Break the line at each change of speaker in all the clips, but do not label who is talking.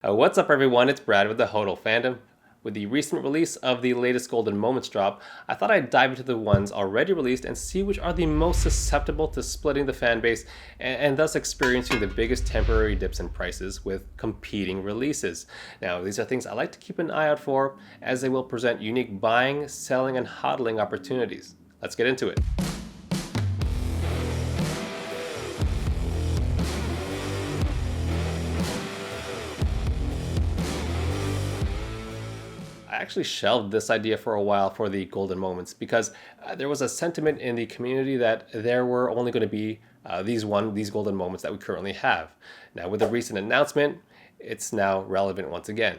What's up, everyone? It's Brad with the Hodl fandom. With the recent release of the latest Golden Moments drop, I thought I'd dive into the ones already released and see which are the most susceptible to splitting the fan base and thus experiencing the biggest temporary dips in prices with competing releases. Now, these are things I like to keep an eye out for as they will present unique buying, selling, and hodling opportunities. Let's get into it. I actually shelved this idea for a while for the Golden Moments because there was a sentiment in the community that there were only going to be these Golden Moments that we currently have. Now, with the recent announcement, it's now relevant once again.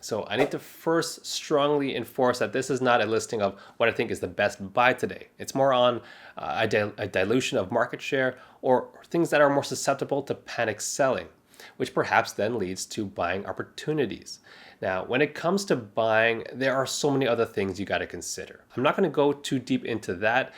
So I need to first strongly enforce that this is not a listing of what I think is the best buy today. It's more on a dilution of market share or things that are more susceptible to panic selling, which perhaps then leads to buying opportunities. Now, when it comes to buying, there are so many other things you got to consider. I'm not going to go too deep into that.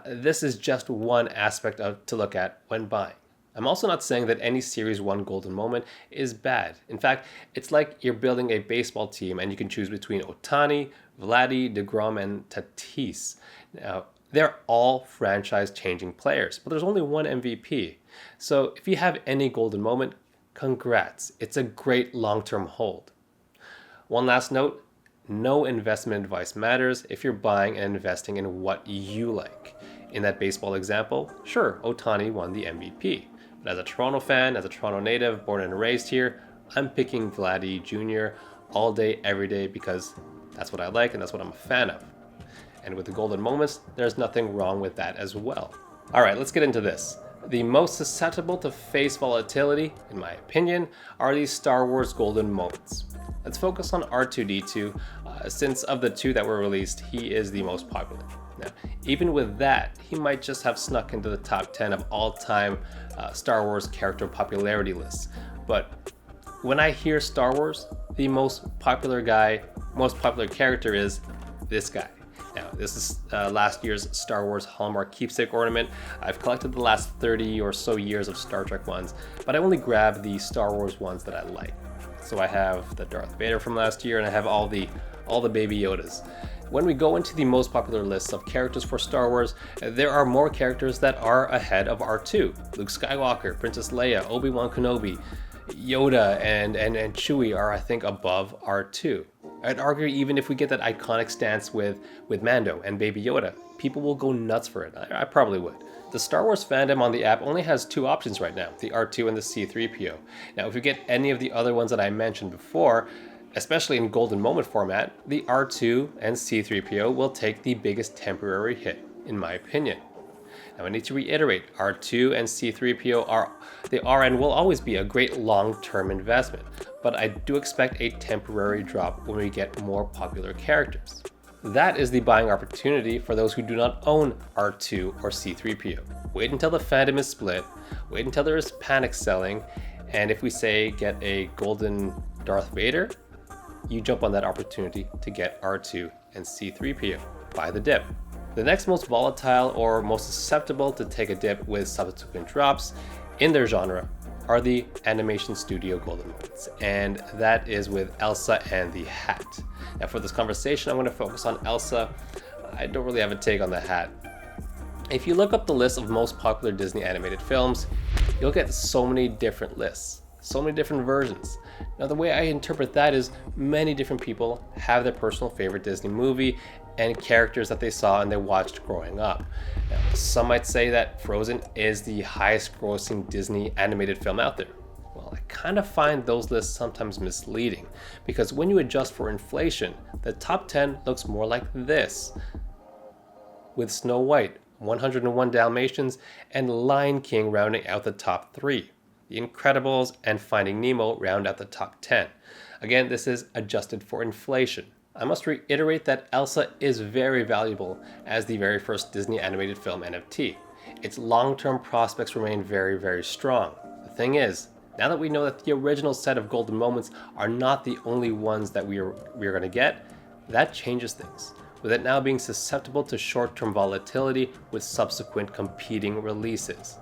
This is just one aspect to look at when buying. I'm also not saying that any Series 1 Golden Moment is bad. In fact, it's like you're building a baseball team and you can choose between Ohtani, Vladdy, DeGrom, and Tatis. Now, they're all franchise-changing players, but there's only one MVP. So if you have any Golden Moment, congrats. It's a great long-term hold. One last note, no investment advice matters if you're buying and investing in what you like. In that baseball example, sure, Ohtani won the MVP. But as a Toronto fan, as a Toronto native, born and raised here, I'm picking Vladdy Jr. all day, every day because that's what I like and that's what I'm a fan of. And with the Golden Moments, there's nothing wrong with that as well. All right, let's get into this. The most susceptible to face volatility, in my opinion, are these Star Wars Golden Moments. Let's focus on R2-D2, since of the two that were released, he is the most popular. Now, even with that, he might just have snuck into the top 10 of all-time Star Wars character popularity lists. But when I hear Star Wars, the most popular character is this guy. Now, this is last year's Star Wars Hallmark keepsake ornament. I've collected the last 30 or so years of Star Trek ones, but I only grab the Star Wars ones that I like. So I have the Darth Vader from last year, and I have all the Baby Yodas. When we go into the most popular lists of characters for Star Wars, there are more characters that are ahead of R2. Luke Skywalker, Princess Leia, Obi-Wan Kenobi, Yoda, and Chewie are, I think, above R2. I'd argue even if we get that iconic stance with Mando and Baby Yoda, people will go nuts for it. I probably would. The Star Wars fandom on the app only has two options right now, the R2 and the C-3PO. Now, if you get any of the other ones that I mentioned before, especially in Golden Moment format, the R2 and C-3PO will take the biggest temporary hit, in my opinion. Now, I need to reiterate, R2 and C-3PO are and will always be a great long-term investment, but I do expect a temporary drop when we get more popular characters. That is the buying opportunity for those who do not own R2 or C-3PO. Wait until the fandom is split, wait until there is panic selling, and if we say get a golden Darth Vader, you jump on that opportunity to get R2 and C-3PO. Buy the dip. The next most volatile or most susceptible to take a dip with subsequent drops in their genre are the animation studio Golden Moments, and that is with Elsa and the Hat. Now, for this conversation, I'm going to focus on Elsa. I don't really have a take on the Hat. If you look up the list of most popular Disney animated films, you'll get so many different lists, so many different versions. Now, the way I interpret that is many different people have their personal favorite Disney movie and characters that they saw and they watched growing up. Now, some might say that Frozen is the highest grossing Disney animated film out there. Well, I kind of find those lists sometimes misleading because when you adjust for inflation, the top 10 looks more like this, with Snow White, 101 Dalmatians, and Lion King rounding out the top 3. The Incredibles and Finding Nemo round out the top 10. Again, this is adjusted for inflation. I must reiterate that Elsa is very valuable as the very first Disney animated film NFT. Its long-term prospects remain very, very strong. The thing is, now that we know that the original set of Golden Moments are not the only ones that we are going to get, that changes things, with it now being susceptible to short-term volatility with subsequent competing releases.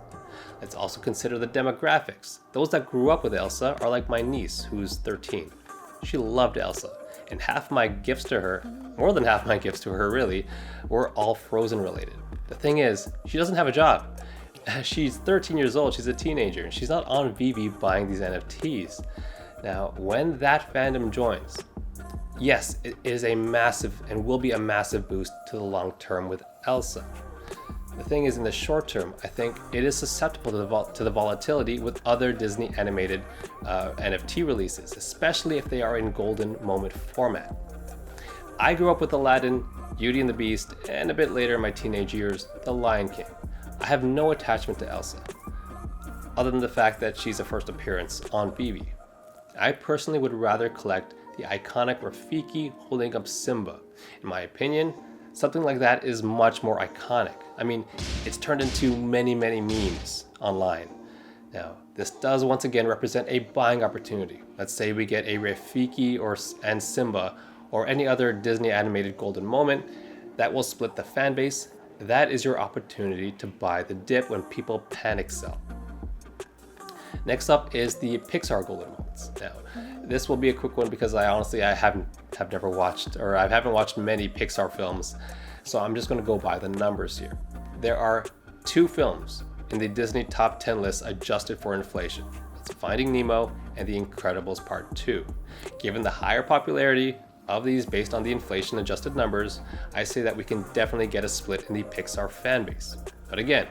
Let's also consider the demographics. Those that grew up with Elsa are like my niece, who's 13. She loved Elsa, and half my gifts to her, more than half my gifts to her really, were all Frozen related. The thing is, she doesn't have a job. She's 13 years old, she's a teenager, and she's not on Veve buying these NFTs. Now, when that fandom joins, yes, it is a massive and will be a massive boost to the long term with Elsa. The thing is, in the short term, I think it is susceptible to the volatility with other Disney animated NFT releases, especially if they are in golden moment format. I grew up with Aladdin, Beauty and the Beast, and a bit later in my teenage years, The Lion King. I have no attachment to Elsa, other than the fact that she's a first appearance on Veve. I personally would rather collect the iconic Rafiki holding up Simba. In my opinion, something like that is much more iconic. I mean, it's turned into many memes online. Now, this does once again represent a buying opportunity. Let's say we get a Rafiki and Simba or any other Disney animated golden moment that will split the fan base. That is your opportunity to buy the dip when people panic sell. Next up is the Pixar golden moments. Now, this will be a quick one because I haven't watched many Pixar films, so I'm just going to go by the numbers here. There are 2 films in the Disney top 10 list adjusted for inflation. It's Finding Nemo and The Incredibles Part 2. Given the higher popularity of these based on the inflation adjusted numbers, I say that we can definitely get a split in the Pixar fan base. But again,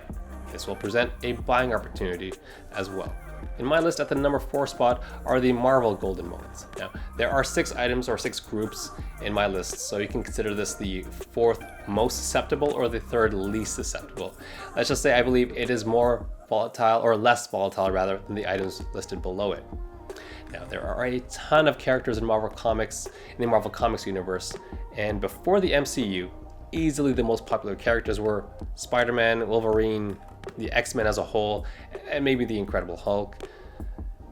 this will present a buying opportunity as well. In my list at the number 4 spot are the Marvel golden moments. Now, there are 6 items or 6 groups in my list, so you can consider this the 4th most susceptible or the 3rd least susceptible. Let's just say I believe it is more volatile, or less volatile rather, than the items listed below it. Now, there are a ton of characters in the Marvel Comics universe, and before the MCU, easily the most popular characters were Spider-Man, Wolverine, the X-Men as a whole, and maybe the Incredible Hulk.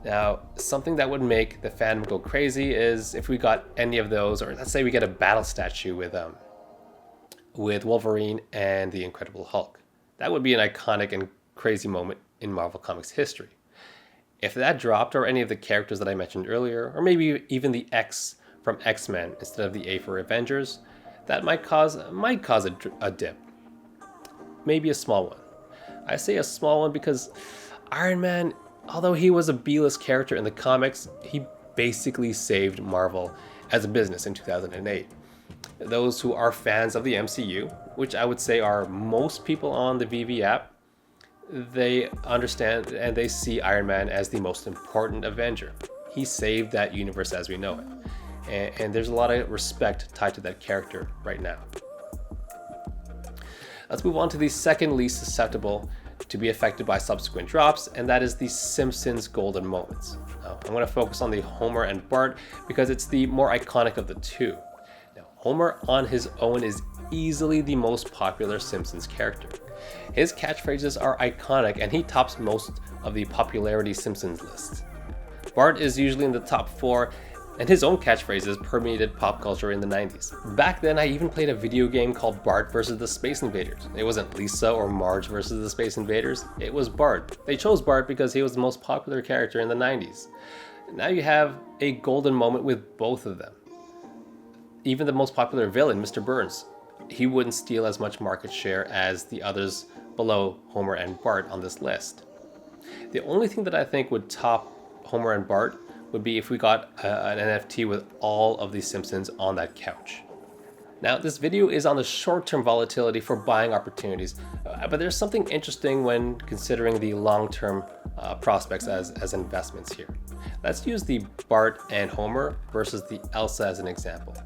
Now, something that would make the fandom go crazy is if we got any of those, or let's say we get a battle statue with Wolverine and the Incredible Hulk. That would be an iconic and crazy moment in Marvel Comics history. If that dropped, or any of the characters that I mentioned earlier, or maybe even the X from X-Men instead of the A for Avengers, that might cause a dip. Maybe a small one. I say a small one because Iron Man, although he was a B-list character in the comics, he basically saved Marvel as a business in 2008. Those who are fans of the MCU, which I would say are most people on the Veve app, they understand and they see Iron Man as the most important Avenger. He saved that universe as we know it. And there's a lot of respect tied to that character right now. Let's move on to the second least susceptible to be affected by subsequent drops, and that is the Simpsons golden moments. Now, I'm going to focus on the Homer and Bart because it's the more iconic of the two. Now, Homer on his own is easily the most popular Simpsons character. His catchphrases are iconic and he tops most of the popularity Simpsons lists. Bart is usually in the top 4, and his own catchphrases permeated pop culture in the 90s. Back then, I even played a video game called Bart vs. the Space Invaders. It wasn't Lisa or Marge versus the Space Invaders, it was Bart. They chose Bart because he was the most popular character in the 90s. Now you have a golden moment with both of them. Even the most popular villain, Mr. Burns, he wouldn't steal as much market share as the others below Homer and Bart on this list. The only thing that I think would top Homer and Bart would be if we got an NFT with all of the Simpsons on that couch. Now, this video is on the short-term volatility for buying opportunities, but there's something interesting when considering the long-term prospects as investments here. Let's use the Bart and Homer versus the Elsa as an example.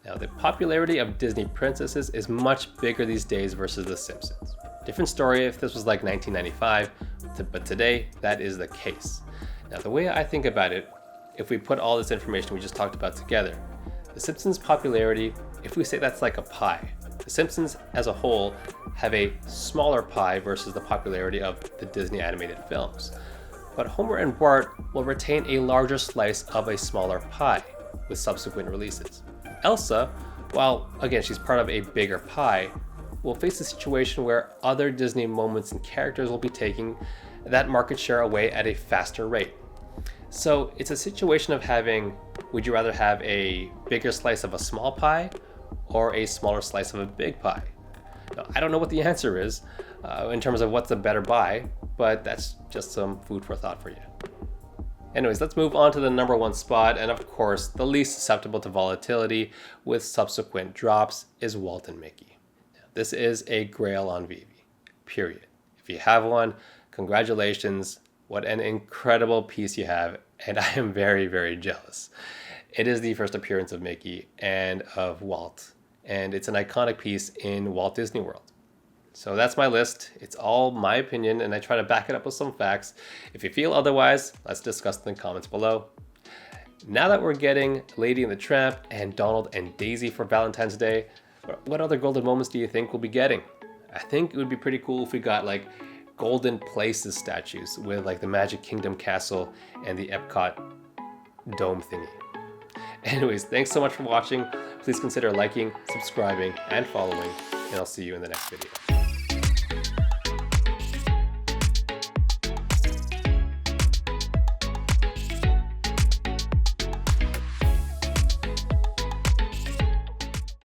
Now, the popularity of Disney princesses is much bigger these days versus The Simpsons. Different story if this was like 1995, but today that is the case. Now, the way I think about it, if we put all this information we just talked about together, The Simpsons' popularity, if we say that's like a pie, The Simpsons as a whole have a smaller pie versus the popularity of the Disney animated films. But Homer and Bart will retain a larger slice of a smaller pie with subsequent releases. Elsa, while again she's part of a bigger pie, will face a situation where other Disney moments and characters will be taking that market share away at a faster rate. So it's a situation of having, would you rather have a bigger slice of a small pie or a smaller slice of a big pie? Now, I don't know what the answer is in terms of what's the better buy, but that's just some food for thought for you. Anyways, let's move on to the number one spot, and of course, the least susceptible to volatility with subsequent drops is Walt and Mickey. Now, this is a grail on Veve, period. If you have one, congratulations. What an incredible piece you have, and I am very, very jealous. It is the first appearance of Mickey and of Walt, and it's an iconic piece in Walt Disney World. So that's my list. It's all my opinion, and I try to back it up with some facts. If you feel otherwise, let's discuss in the comments below. Now that we're getting Lady and the Tramp and Donald and Daisy for Valentine's Day, what other golden moments do you think we'll be getting? I think it would be pretty cool if we got like Golden Places statues with like the Magic Kingdom castle and the Epcot dome thingy. Anyways, thanks so much for watching. Please consider liking, subscribing, and following, and I'll see you in the next video.